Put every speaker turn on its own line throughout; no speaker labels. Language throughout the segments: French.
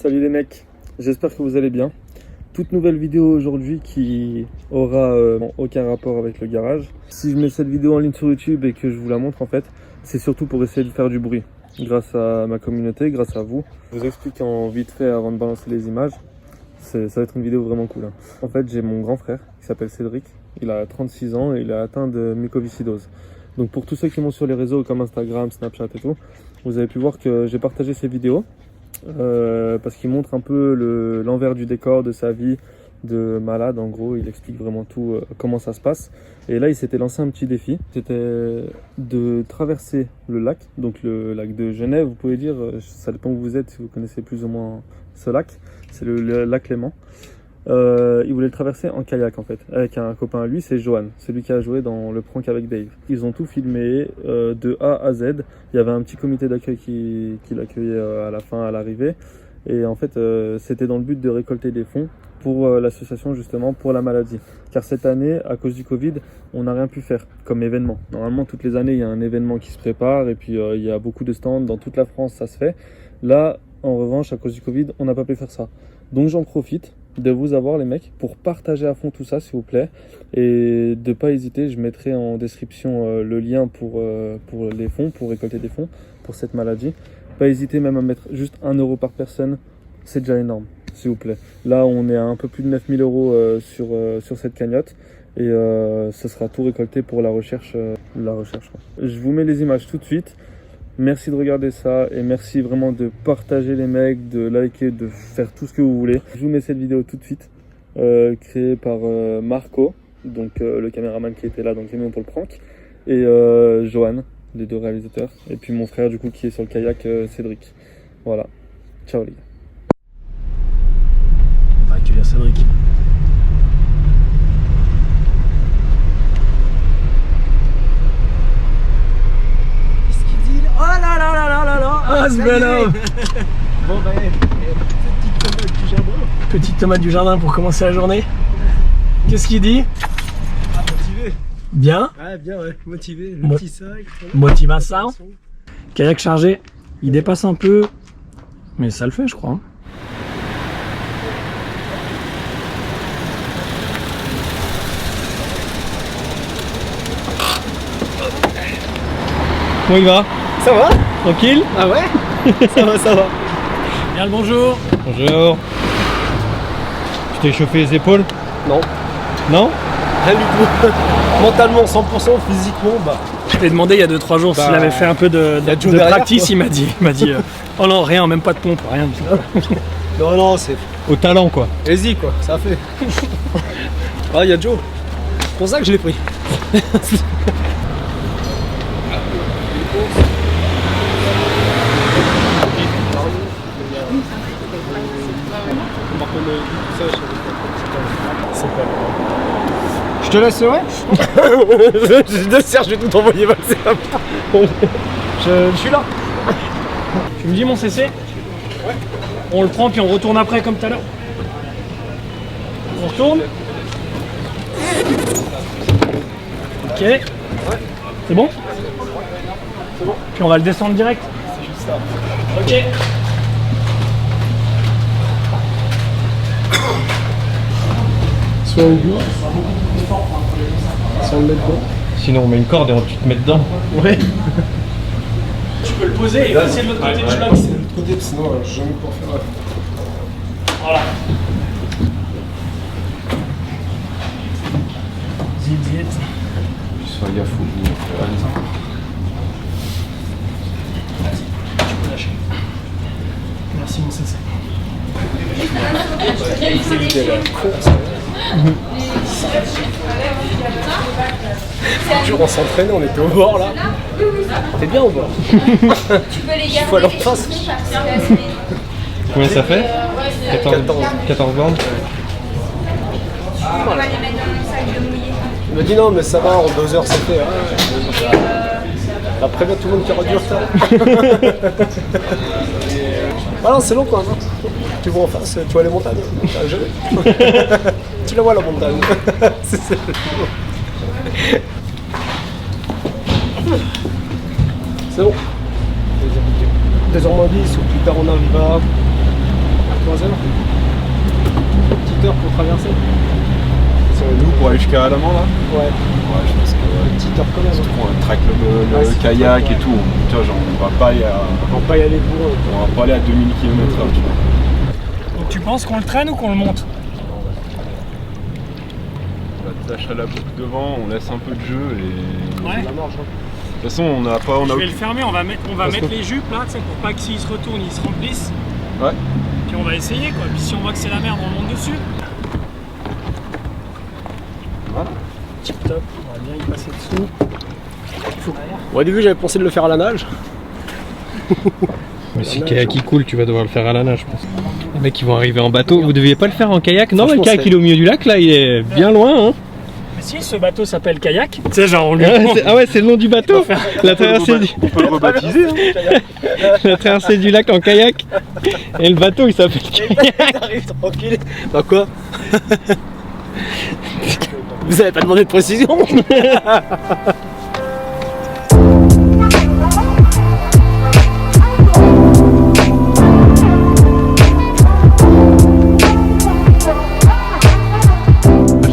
Salut les mecs, j'espère que vous allez bien. Toute nouvelle vidéo aujourd'hui qui aura aucun rapport avec le garage. Si je mets cette vidéo en ligne sur YouTube et que je vous la montre en fait, c'est surtout pour essayer de faire du bruit. Grâce à ma communauté, grâce à vous. Je vous explique en vite fait avant de balancer les images. Ça va être une vidéo vraiment cool. En fait, j'ai mon grand frère qui s'appelle Cédric. Il a 36 ans et il est atteint de mucoviscidose. Donc pour tous ceux qui m'ont sur les réseaux comme Instagram, Snapchat et tout, vous avez pu voir que j'ai partagé ces vidéos. Parce qu'il montre un peu l'envers du décor de sa vie de malade. En gros, il explique vraiment tout, comment ça se passe. Et là, il s'était lancé un petit défi. C'était de traverser le lac, donc le lac de Genève, vous pouvez dire. Ça dépend où vous êtes, si vous connaissez plus ou moins ce lac. C'est le lac Léman. Il voulait le traverser en kayak en fait, avec un copain à lui, c'est Johan, celui qui a joué dans le prank avec Dave. Ils ont tout filmé de A à Z. Il y avait un petit comité d'accueil qui l'accueillait à la fin, à l'arrivée. Et en fait, c'était dans le but de récolter des fonds pour l'association justement pour la maladie. Car cette année, à cause du Covid, on n'a rien pu faire comme événement. Normalement, toutes les années, il y a un événement qui se prépare et puis il y a beaucoup de stands. Dans toute la France, ça se fait. Là, en revanche, à cause du Covid, on n'a pas pu faire ça. Donc j'en profite de vous avoir les mecs pour partager à fond tout ça s'il vous plaît et de pas hésiter, je mettrai en description le lien pour les fonds, pour récolter des fonds pour cette maladie. Pas hésiter même à mettre juste 1 euro par personne, c'est déjà énorme s'il vous plaît. Là on est à un peu plus de 9000 euros sur cette cagnotte et ce sera tout récolté pour la recherche quoi. Je vous mets les images tout de suite. Merci de regarder ça et merci vraiment de partager les mecs, de liker, de faire tout ce que vous voulez. Je vous mets cette vidéo tout de suite, créée par Marco, donc le caméraman qui était là dans le camion pour le prank, et Johan, les deux réalisateurs, et puis mon frère du coup qui est sur le kayak, Cédric. Voilà, ciao les gars.
On va accueillir Cédric.
Oh là là là là là là.
Ah, ce bel homme.
Bon bah, petite tomate du jardin.
Petite tomate du jardin pour commencer la journée. Qu'est-ce qu'il dit?
Ah, motivé.
Bien.
Ah bien ouais, motivé. Le petit sac.
Motivation. Kayak chargé. Il dépasse un peu. Mais ça le fait je crois.
Comment il va?
Ça va?
Tranquille?
Ah ouais. Ça va, ça va.
Bien le bonjour.
Bonjour. Tu t'es chauffé les épaules?
Non,
Non?
rien du tout. Mentalement 100%, physiquement bah.
Je t'ai demandé il y a 2-3 jours s'il avait fait un peu de
derrière,
practice,
quoi.
il m'a dit oh non rien, même pas de pompe, rien.
Non non, c'est
Au talent quoi.
easy quoi, ça fait. Ah, il y a Joe. C'est pour ça que je l'ai pris.
Je te laisse, ouais?
Je Serge, je vais tout envoyer passer.
Je suis là. Tu me dis mon CC? Ouais. On le prend puis on retourne après comme tout à l'heure. On retourne. Ok. Ouais. C'est bon? C'est bon. Puis on va le descendre direct.
C'est juste ça.
Ok.
Soit au bout. Si on le met dedans.
Sinon on met une corde et tu te mets dedans.
Ouais.
Tu peux le poser et passer de l'autre côté du bloc.
C'est de l'autre côté, sinon j'ai jamais pour faire.
Voilà. Zit, zit.
Sois gaffe au bout.
Tu peux lâcher. Merci mon CC.
Un jour on s'entraînait, on était au bord là. T'es bien au bord.
Tu peux les garder.
Faut aller en face.
Combien ça fait? 14 bandes.
On va les mettre dans le sac de mouillé.
Il me dit non mais ça va, en 2 heures c'est fait. Hein. Après bien tout le monde qui aura du retard. Ah non c'est long quoi. Hein. Tu vois en face, tu vois les montagnes. Tu la vois la montagne. C'est bon. 2h moins 10 ou plus tard on arrivera. traverser.
Nous, pour aller jusqu'à Alamand, là?
Ouais.
Ouais, je pense que
Une petite heure quand même.
c'est trop, on traque le
Ouais, c'est
kayak
trop,
et tout. Tu vois, genre, on va pas aller à,
On va pas y aller pour eux.
on va pas aller à 2000 km/h, tu vois.
Donc tu penses qu'on le traîne ou qu'on le monte?
On attache à la boucle devant, on laisse un peu de jeu et...
Ouais.
La marge, hein.
De toute façon, on n'a pas...
Je vais le fermer, on va mettre les jupes là, tu sais, pour pas que s'ils se retournent, ils se remplissent.
Ouais.
Puis on va essayer quoi. Puis si on voit que c'est la merde, on monte dessus.
Voilà.
Tip top, on va bien y passer dessous.
Bon, au début, j'avais pensé de le faire à la nage.
Mais si le kayak il coule, tu vas devoir le faire à la nage, je pense. Les mecs ils vont arriver en bateau. Vous deviez pas le faire en kayak? Non, le
Franchement,
kayak
c'est-
il est au milieu du lac là, il est bien loin. Hein.
Mais si ce bateau s'appelle kayak, tu sais, genre on lui
Ah ouais, c'est le nom du bateau. La traversée du...
On peut le rebaptiser, hein.
la traversée du lac en kayak. Et le bateau il s'appelle kayak.
T'arrives tranquille. Bah quoi? Vous avez pas demandé de précision?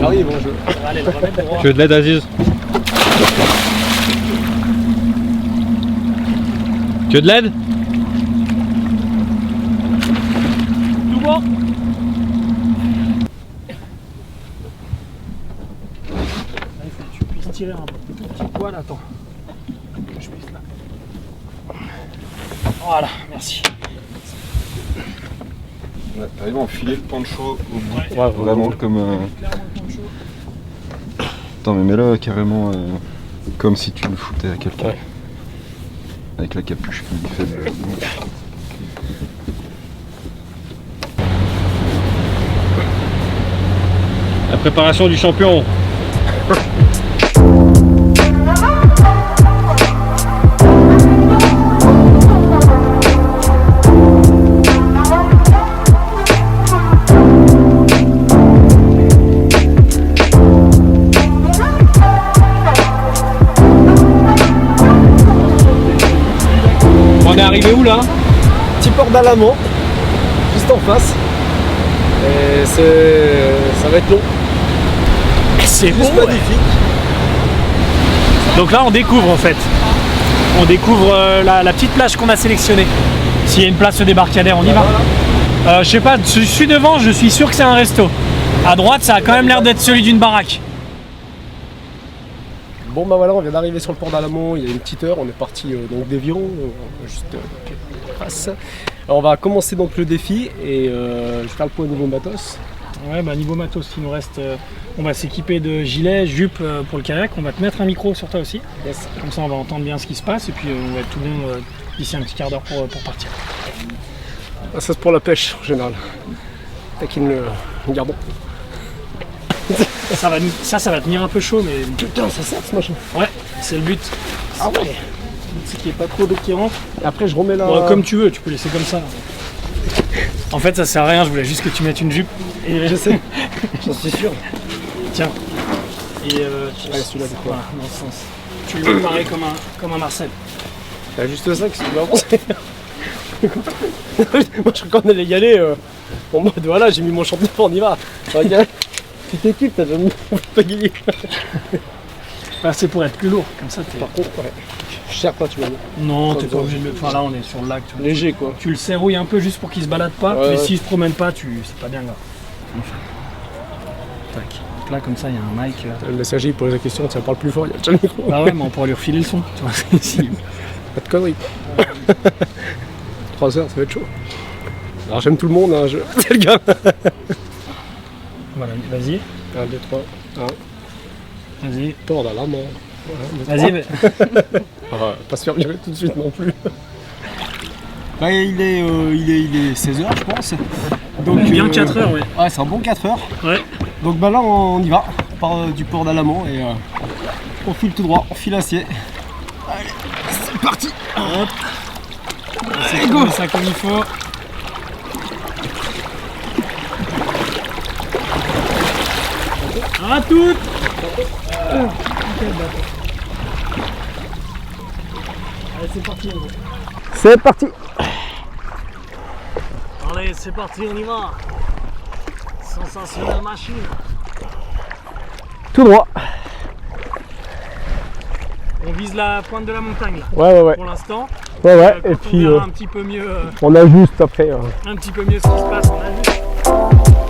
J'arrive, bon jeu.
Allez, le remettre droit.
Tu veux de l'aide, Aziz? Tu veux de l'aide?
Tout bon. Il faut que tu puisses tirer un tout petit poil, attends. Que je puisse là. Voilà, merci.
Ouais, t'arrives à enfiler le poncho au bout.
Ouais,
Vraiment comme...
clairement le poncho.
Attends, mais mets-le carrément comme si tu le foutais à quelqu'un.
Ouais.
Avec la capuche qui fait le...
La préparation du champion. On est arrivé où là?
Petit port d'Alamand, juste en face. Et ça va être long.
C'est
Juste
beau, ouais.
magnifique.
Donc là on découvre en fait. On découvre la petite plage qu'on a sélectionnée. S'il y a une place de débarcadère, on y va. Je sais pas, je suis devant, je suis sûr que c'est un resto. À droite, ça a quand même l'air d'être celui d'une baraque.
Bon bah voilà, on vient d'arriver sur le port d'Alamand il y a une petite heure, on est parti donc d'Évian, juste en face. Alors on va commencer donc le défi et je vais faire le point au niveau matos.
Ouais, bah niveau matos, il nous reste. On va s'équiper de gilets, jupes pour le kayak. On va te mettre un micro sur toi aussi.
Yes.
Comme ça, on va entendre bien ce qui se passe et puis on va être tout bon d'ici un petit quart d'heure pour partir.
Ah, ça c'est pour la pêche en général. Taquine le gardon.
Ça va tenir un peu chaud, mais
Putain, ça sert ce machin.
ouais, c'est le but.
Ah ouais.
C'est qu'il n'y ait pas trop d'eau qui rentre.
Après je remets la...
Bon, comme tu veux, tu peux laisser comme ça. En fait, ça sert à rien, je voulais juste que tu mettes une jupe. Et
Je sais, j'en suis sûr.
tiens. Et tu...
Ouais, celui-là, c'est quoi?
Voilà, dans ce sens. Tu le mets pareil comme un Marcel.
T'as juste ça que tu vas avancer. Moi je crois qu'on allait y aller en mode voilà, j'ai mis mon champion, on y va. Regarde, tu t'équipes, t'as déjà mis mon pagayer.
Bah, c'est pour être plus lourd, comme ça t'es.
Par contre, ouais. Cher pas, tu vas dire.
Non, t'es
Comme
pas
ça.
obligé de le. Enfin là, on est sur le lac. Tu vois.
Léger quoi.
Tu le serrouilles un peu juste pour qu'il se balade pas,
Ouais,
mais
ouais.
s'il se promène pas, c'est pas bien grave. Tac. Donc là, comme ça, il y a un mic.
Le messager il pose la question, tu parles plus fort, il y a déjà le micro.
Bah ouais, mais on pourra lui refiler le son. Tu vois, si.
Pas de conneries. 3 heures, ça va être chaud. Alors j'aime tout le monde, hein, c'est le gars.
Voilà, vas-y.
1, 2, 3, 1.
Vas-y.
Port d'Alamand.
Vas-y.
Pas se faire virer tout de suite non plus.
Bah, il est 16h je pense. Donc,
Bien 4 heures, ouais.
Ouais, c'est un bon 4 heures.
Ouais.
Donc bah là on y va. On part du port d'Alamand et on file tout droit, on file acier. Allez, c'est parti.
Hop. C'est comme ça comme il faut. À toutes. Allez, c'est parti.
C'est parti.
Allez, c'est parti, on y va. Sensationnelle machine.
Tout droit.
On vise la pointe de la montagne là.
Ouais.
Pour l'instant.
Ouais.
Quand
Et
on
puis
verra un petit peu mieux.
on ajuste après.
Un petit peu mieux ce qui se passe. On a vu.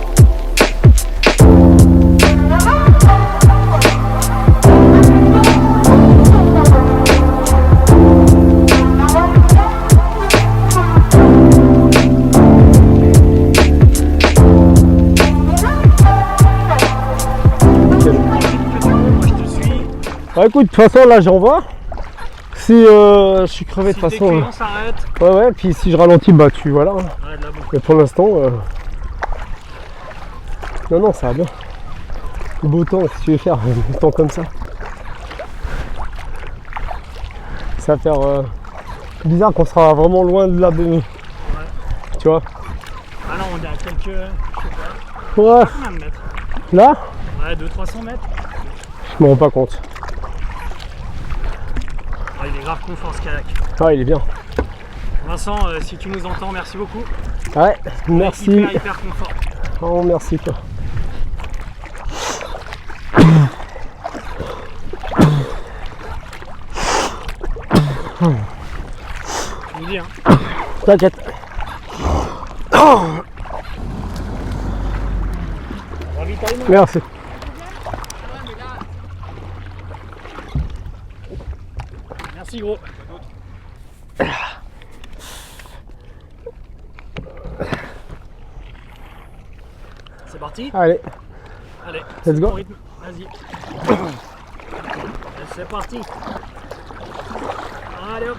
Ouais, écoute, de toute façon là j'envoie. Si je suis crevé de toute façon.
On s'arrête.
Ouais, puis si je ralentis, bah tu voilà.
Ouais, de la boue.
Mais pour l'instant, non, ça va bien. Le beau temps, si tu veux faire un temps comme ça. Ça va faire bizarre qu'on sera vraiment loin de la baie. Tu vois.
Ah non, on est à quelques. Je sais pas.
Ouais.
Combien de mètres?
Là,
Ouais, 200-300 mètres.
je me rends pas compte.
Ouais, il est grave confort ce kayak.
Ah, il est bien.
Vincent, si tu nous entends, merci beaucoup.
Ouais, merci.
Hyper confort.
Oh, merci toi.
Tu me dis, hein.
T'inquiète.
Ravitaillement.
Merci.
Merci gros. C'est parti.
Allez,
Allez,
let's go.
ton rythme. Vas-y. C'est parti. Allez hop.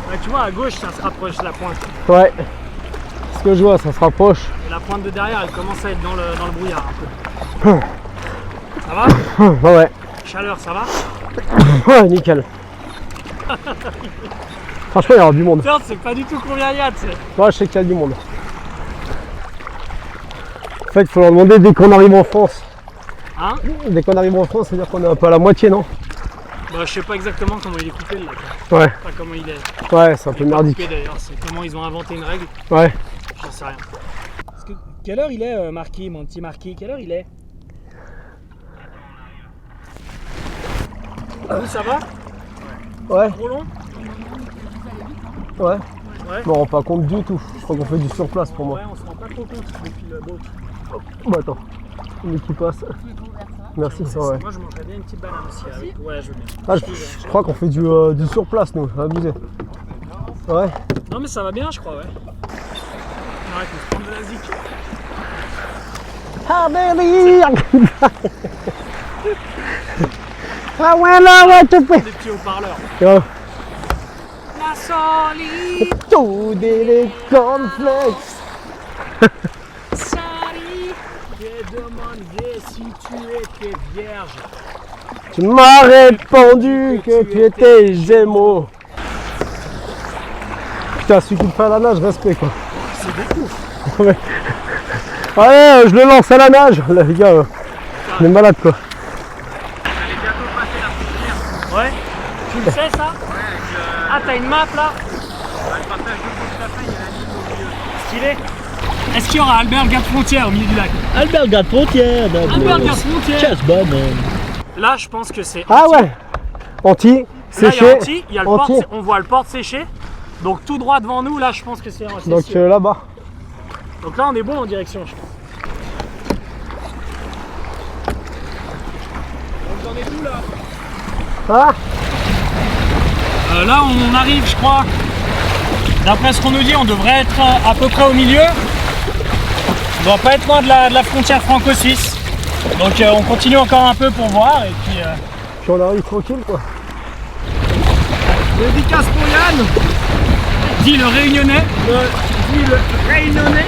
Ouais, tu vois, à gauche, ça se rapproche la pointe.
Ouais. Ce que je vois, ça se rapproche.
Et la pointe de derrière, elle commence à être dans le brouillard un peu. Ça va?
Ouais.
Chaleur, ça va?
Ouais, nickel. Franchement, il y aura du monde.
Tiens, c'est pas du tout combien il y a, tu sais.
Ouais, je sais qu'il y a du monde. En fait, il faut leur demander dès qu'on arrive en France.
Hein?
Dès qu'on arrive en France, c'est-à-dire qu'on est un peu à la moitié, non?
Bah, je sais pas exactement comment il est coupé là.
Ouais.
Pas comment il est.
Ouais, c'est un peu
Il est pas
merdique.
coupé, d'ailleurs, c'est comment ils ont inventé une règle.
Ouais.
J'en sais rien. Quelle heure il est, Marquis, mon petit Marquis? Quelle heure il est? Vous, ça va?
Ouais.
Trop long?
Ouais.
Ouais.
Je me rends pas compte du tout. Je crois qu'on fait du surplace pour moi.
Ouais, on se rend pas trop compte depuis le boat.
Bah attends. Mais qui passe. Merci, ça ouais.
Moi, je mangerais bien une petite banane aussi avec. Ouais, je veux bien.
Ah, je crois qu'on fait du surplace, nous. Abusé. Ouais.
Non, mais ça va bien, je crois, ouais. On arrête de se prendre de la zik.
Ah ouais, là, ouais, tu fais.
Des petits haut-parleurs.
Ouais.
La solide,
Tout des cornflakes.
Sari, j'ai demandé si tu étais vierge.
Tu m'as répondu que tu étais Gémeaux. Putain, celui qui me fait à la nage, respect quoi.
C'est beaucoup.
Ouais, je le lance à la nage. Là, les gars, on est malade quoi.
Elle est bientôt passée la frontière. Ouais. Tu le sais ça? Ouais, avec Ah, t'as une map là? Le partage de bout de la fin, il y a la ligne au milieu. Stylé. Est-ce qu'il y aura Albert Garde Frontière au milieu du lac?
Albert Garde Frontière,
Albert Garde Frontière.
Chasse bonne.
Là, je pense que c'est.
Ah ouais. Anti,
Là, il y a
séché.
Anti, il y a le
Anti.
porte, on voit le porte séché. Donc tout droit devant nous, là, je pense que c'est un
Donc là-bas.
Donc là, on est bon en direction, je pense. Donc on est où là?
Ah,
Là, on arrive, je crois. D'après ce qu'on nous dit, on devrait être à peu près au milieu. On doit pas être loin de la frontière franco-suisse. Donc on continue encore un peu pour voir et puis.
puis on arrive tranquille quoi.
Dédicace pour Yann. Dis le réunionnais. Dis le réunionnais.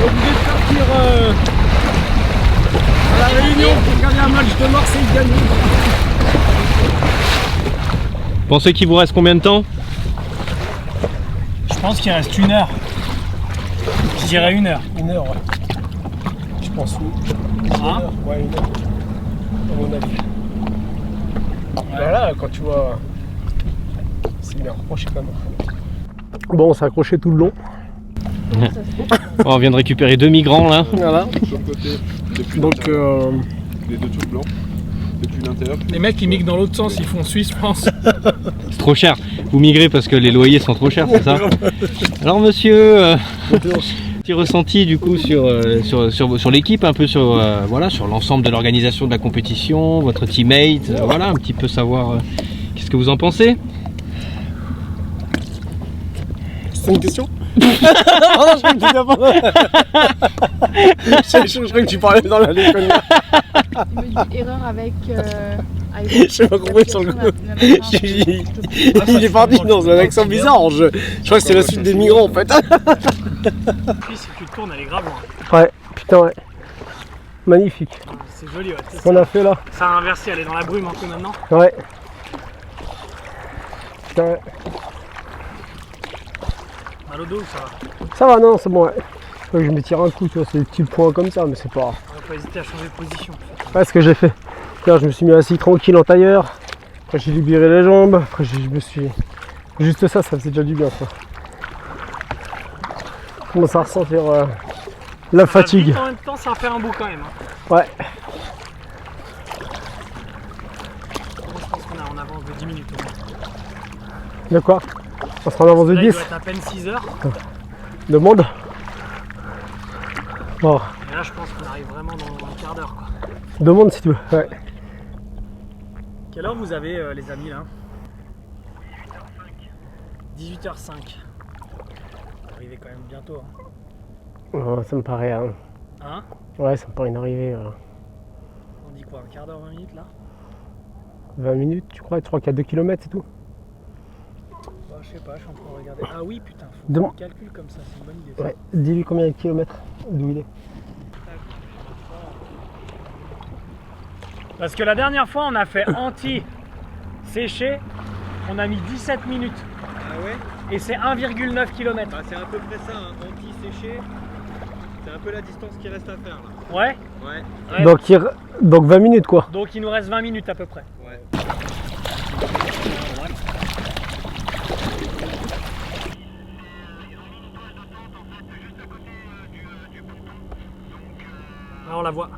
Obligé de partir à la Réunion pour gagner un match de Marseille gagné.
Pensez qu'il vous reste combien de temps?
Je pense qu'il reste 1 heure. Je dirais 1 heure.
1 heure, ouais. Je pense oui.
Hein?
Ouais, 1 heure. à mon avis. Voilà, quand tu vois. C'est bien accroché quand même. Bon, on s'est accroché tout le long.
Bon, on vient de récupérer 2 migrants là.
Voilà.
Sur le côté, depuis
Donc,
l'intérieur. Les deux trucs blancs. Depuis l'intérieur.
Les mecs ils migrent dans l'autre sens, ils font Suisse, France.
C'est trop cher. Vous migrez parce que les loyers sont trop chers, c'est ça? Alors monsieur, petit ressenti du coup sur l'équipe, un peu sur voilà, sur l'ensemble de l'organisation de la compétition, votre teammate, voilà, un petit peu savoir qu'est-ce que vous en pensez?
c'est une question? Non, je crois que tu je crois que tu parlais dans la déconne.
Il me dit erreur avec.
J'ai pas compris sur le coup. Il est parti dans un accent bizarre. Je crois que c'est la suite des migrants en fait.
Puis si tu te tournes, elle est grave loin.
Ouais, putain, ouais. Magnifique.
C'est joli, ouais.
Ce qu'on a fait là.
Ça a inversé, elle est dans la brume un peu maintenant.
Ouais. Putain, ouais.
Mal au dos, ça va.
Ça va, non, c'est bon, ouais. Faut que je me tire un coup, tu vois, c'est des petits points comme ça, mais c'est pas.
On va pas hésiter à changer de position.
Ouais, ce que j'ai fait. Là, je me suis mis assis tranquille en tailleur. Après, j'ai libéré les jambes. Après, je me suis. Juste ça faisait déjà du bien, quoi. Je commence à ressentir la fatigue.
En même temps, ça va faire un bout quand même. Hein.
Ouais.
Je pense qu'on est en avance de 10 minutes au moins.
De quoi? On sera en avance de
Là, il
10.
doit être à peine 6 heures.
Demande. Bon,
Et là, je pense qu'on arrive vraiment dans un quart d'heure. Quoi.
demande si tu veux. Ouais.
Quelle heure vous avez, les amis, là? 18h05. Vous arrivez quand même bientôt. Hein.
Oh, ça me paraît. Hein.
Hein?
Ouais, ça me paraît une arrivée.
On dit quoi? Un quart d'heure, 20 minutes là?
20 minutes, tu crois? Tu crois qu'il y a 2 km c'est tout?
Bah, je sais pas, je suis en train de regarder. Ah oui, putain, faut
Demain.
qu'on calcule comme ça, c'est une bonne idée. Ça.
Ouais. Dis-lui combien de kilomètres d'où il est.
Parce que la dernière fois, on a fait anti-séché, on a mis 17 minutes.
Ah ouais?
Et c'est 1,9 km.
Bah, c'est à peu près ça, hein. Anti-séché, c'est un peu la distance qui reste à faire là.
Ouais?
Ouais.
Ouais.
Donc 20 minutes quoi.
Donc il nous reste 20 minutes à peu près.
Ouais.
Là, on la voit.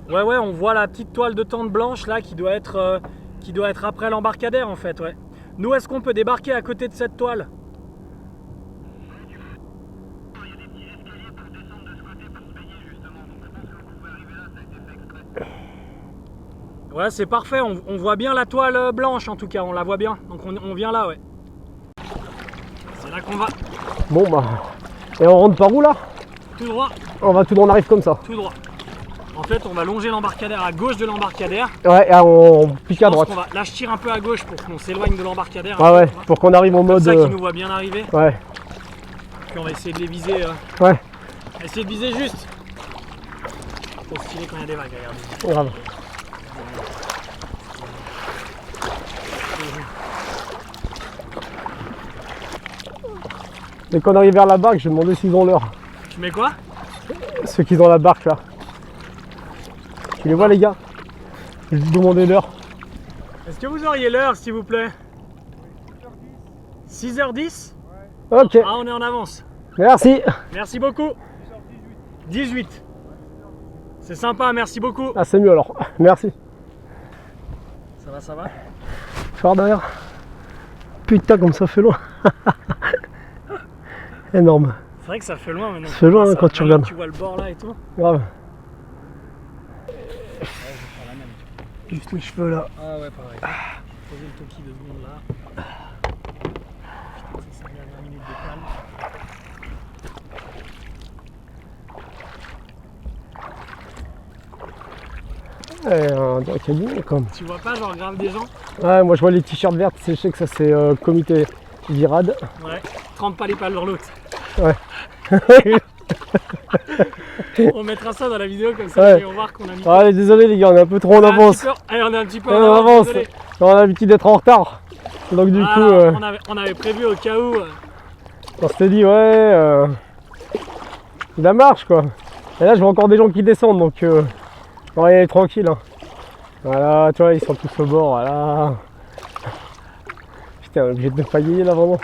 Ouais, on voit la petite toile de tente blanche là qui doit être après l'embarcadère en fait, ouais. Nous, est-ce qu'on peut débarquer à côté de cette toile? Ouais, c'est parfait, on voit bien la toile blanche en tout cas, on la voit bien. Donc on vient là, ouais. C'est là qu'on va.
Bon bah. Et on rentre par où là?
Tout droit,
On va tout droit, on arrive comme ça.
tout droit. En fait, on va longer l'embarcadère à gauche de l'embarcadère.
Ouais, et on pique à
Je pense
droite.
qu'on va- Là, je tire un peu à gauche pour qu'on s'éloigne de l'embarcadère.
Ouais, ouais, pour qu'on arrive en
Comme
mode.
ça qu'ils nous voient bien arriver.
Ouais,
Puis on va essayer de les viser.
ouais,
On va essayer de viser juste. Trop stylé quand il y a des vagues, regardez.
grave. Dès qu'on arrive vers la barque, je vais demander s'ils ont l'heure.
Tu mets quoi?
Ceux qui ont la barque là. Tu les vois les gars? Je vais demander l'heure.
Est-ce que vous auriez l'heure, s'il vous plaît? 6h10?
Ok,
Ah, on est en avance.
merci.
Merci beaucoup. 18. C'est sympa, merci beaucoup.
Ah c'est mieux alors, merci.
Ça va, ça va?
Phare derrière. Putain comme ça fait loin. Énorme,
C'est vrai que ça fait loin maintenant.
Ça fait loin,
Ça,
quand tu
maintenant
regardes.
Tu vois le bord là et tout.
grave. Juste mes cheveux là.
Ah ouais, pareil. Poser le toki 2 secondes là. Putain, c'est 5 dernières minutes de calme.
On dirait qu'il y a du monde quand même.
Tu vois pas genre grave des gens?
Ouais, moi je vois les t-shirts verts, je sais que ça c'est comité virade.
Ouais. Trempe pas les pales dans l'autre.
Ouais.
On mettra ça dans la vidéo comme ça
Ouais.
ils vont voir qu'on a mis.
Allez, désolé les gars, on est un peu trop en
On est un
avance.
petit peu- Allez, on est un petit peu
Ouais,
en
on
avance.
avance.
Désolé.
On a l'habitude d'être en retard. Donc du
Ah,
coup,
on avait prévu au cas où.
on s'était dit ouais, de la marche quoi. Et là je vois encore des gens qui descendent donc on va y aller tranquille. Hein. Voilà, tu vois, ils sont tous au bord, voilà. Putain, on est obligé de pailler là vraiment.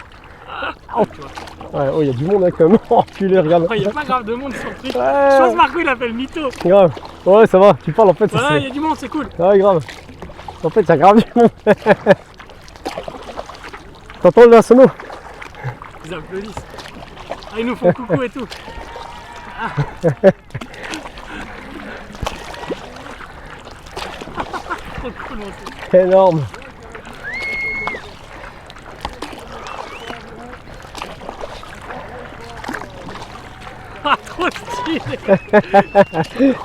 Ouais, oh, il y a du monde là quand même. Oh, enculé, regarde.
Il n'y a pas grave de monde sur le truc.
Ouais.
Je pense que Marco il a fait le mytho.
Grave. Ouais, ça va, tu parles en fait.
Voilà, il y a du monde, c'est cool.
Ouais, grave. En fait, il y a grave du monde. T'entends le sono?
Ils applaudissent. Ah, ils nous font coucou et tout. Ah. Trop cool, mon truc.
Énorme.
Ah, trop stylé.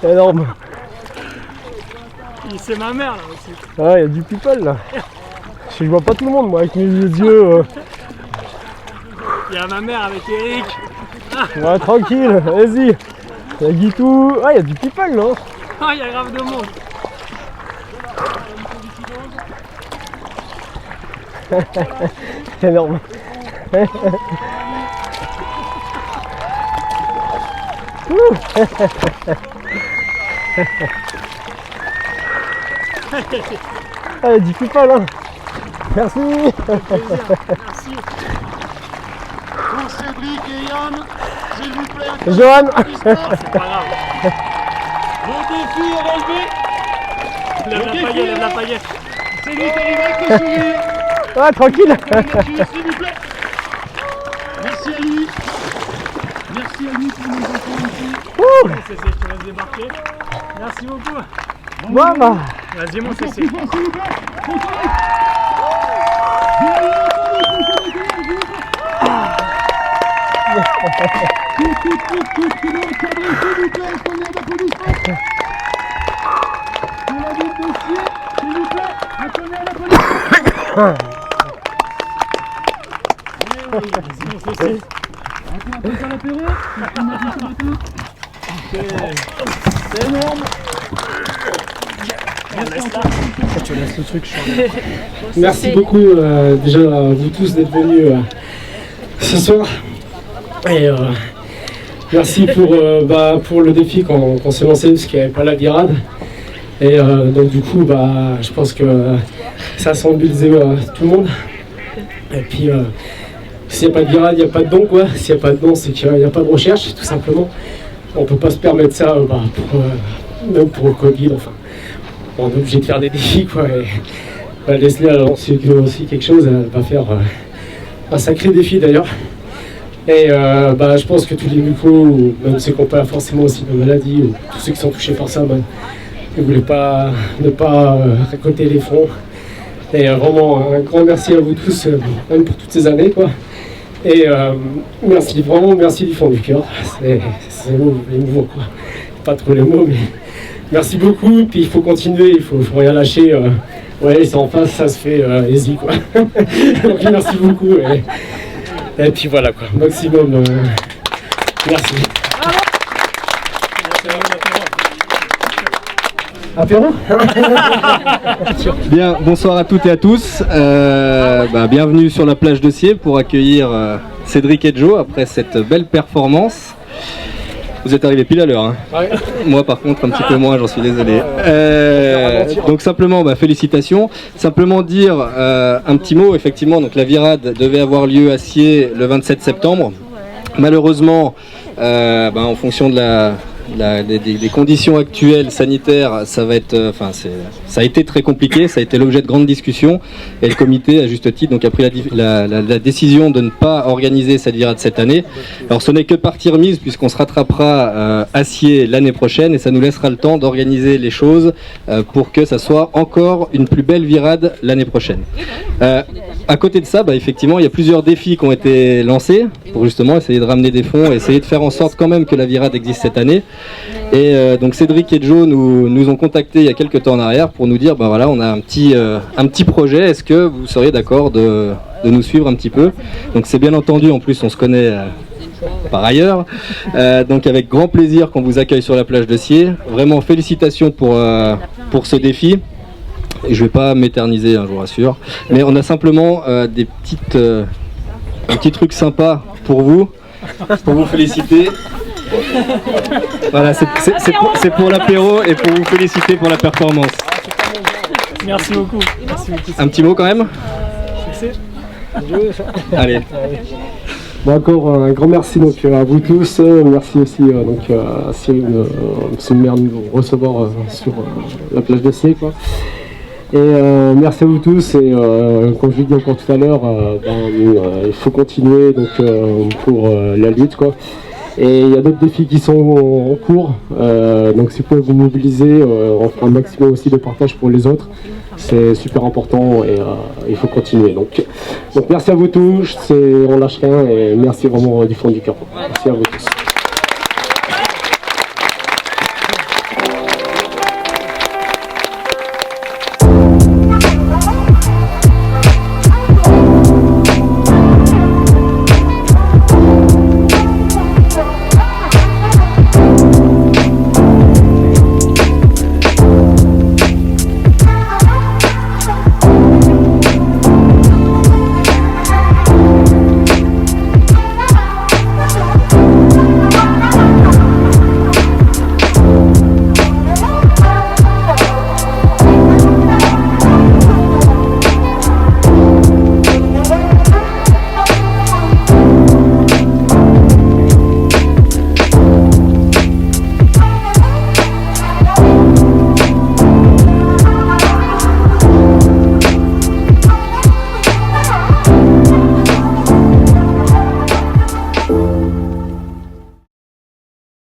Énorme.
C'est ma mère là aussi.
Ah, il y a du people là. Je vois pas tout le monde moi avec mes yeux.
Il y a ma mère avec Eric.
Ouais, tranquille, vas-y. Il y a Guitou. Ah, il y a du people là.
Ah, il y a grave de monde.
C'est énorme. Ah, il y a du people là. Merci.
Merci.
Pour Cédric et Yann, s'il vous plaît.
Johan.
C'est pas grave.
Le défi est relevé.
Lève la paillette, lève la paillette.
Cédric arrive avec le sourire.
Ouais, tranquille.
S'il vous plaît. Merci à lui. Merci à lui pour nous entendre ici.
C'est qui va se débarquer. Merci beaucoup.
Bon, bah.
Vas-y, mon CC.
S'il vous plaît.
C'est énorme.
Tu laisses le truc. Merci beaucoup déjà à vous tous d'être venus ce soir. Et merci pour le défi qu'on s'est lancé parce qu'il n'y avait pas la virade. Et donc du coup je pense que ça a sensibilisé tout le monde. Et puis s'il n'y a pas de virade, il n'y a pas de don quoi. S'il n'y a pas de don, c'est qu'il n'y a pas de recherche tout simplement. On ne peut pas se permettre ça même pour le Covid, enfin. On est obligé de faire des défis quoi. Et Leslie a lancé aussi quelque chose, elle va faire un sacré défi d'ailleurs. Et je pense que tous les mucos, même ceux qui n'ont pas forcément aussi de maladie, ou tous ceux qui sont touchés par ça, ne voulaient pas récolter les fonds. Et vraiment un grand merci à vous tous, même pour toutes ces années quoi. Et merci, vraiment merci du fond du cœur. C'est émouvant quoi. Pas trop les mots mais merci beaucoup. Et puis il faut continuer, il faut rien lâcher. Ouais, c'est en face, ça se fait easy quoi. Donc merci beaucoup. Et puis voilà quoi, maximum. Merci. Apéro.
Bien, bonsoir à toutes et à tous. Bienvenue sur la plage de Sierre pour accueillir Cédric et Joe après cette belle performance. Vous êtes arrivés pile à l'heure. Hein.
Ouais.
Moi par contre un petit peu moins, j'en suis désolé. Donc simplement félicitations. Simplement dire un petit mot, effectivement, donc la virade devait avoir lieu à Sierre le 27 septembre. Malheureusement, en fonction de des conditions actuelles sanitaires, ça va être, ça a été très compliqué, ça a été l'objet de grandes discussions et le comité, à juste titre, donc a pris la décision de ne pas organiser cette virade cette année. Alors ce n'est que partie remise puisqu'on se rattrapera à Sierre l'année prochaine et ça nous laissera le temps d'organiser les choses pour que ça soit encore une plus belle virade l'année prochaine. À côté de ça, effectivement, il y a plusieurs défis qui ont été lancés pour justement essayer de ramener des fonds, essayer de faire en sorte quand même que la virade existe cette année. Et donc Cédric et Joe nous ont contactés il y a quelques temps en arrière pour nous dire on a un petit projet, est-ce que vous seriez d'accord de nous suivre un petit peu? Donc c'est bien entendu, en plus on se connaît par ailleurs, donc avec grand plaisir qu'on vous accueille sur la plage de Sierre. Vraiment félicitations pour ce défi. Et je ne vais pas m'éterniser, je vous rassure. Mais on a simplement un petit truc sympa pour vous féliciter. Voilà, c'est pour l'apéro et pour vous féliciter pour la performance.
Merci beaucoup. Merci beaucoup.
Un petit mot quand même.
Succès.
Allez.
Bon, encore un grand merci donc, à vous tous. Merci aussi donc, à Cyril, monsieur le maire, de nous recevoir sur la plage de Sierre, quoi. Et merci à vous tous. Et comme je l'ai dit encore tout à l'heure, il faut continuer donc, pour la lutte, quoi. Et il y a d'autres défis qui sont en cours. Donc si vous pouvez vous mobiliser, on fera un maximum aussi de partage pour les autres. C'est super important et il faut continuer. Donc merci à vous tous, on lâche rien et merci vraiment du fond du cœur. Merci à vous tous.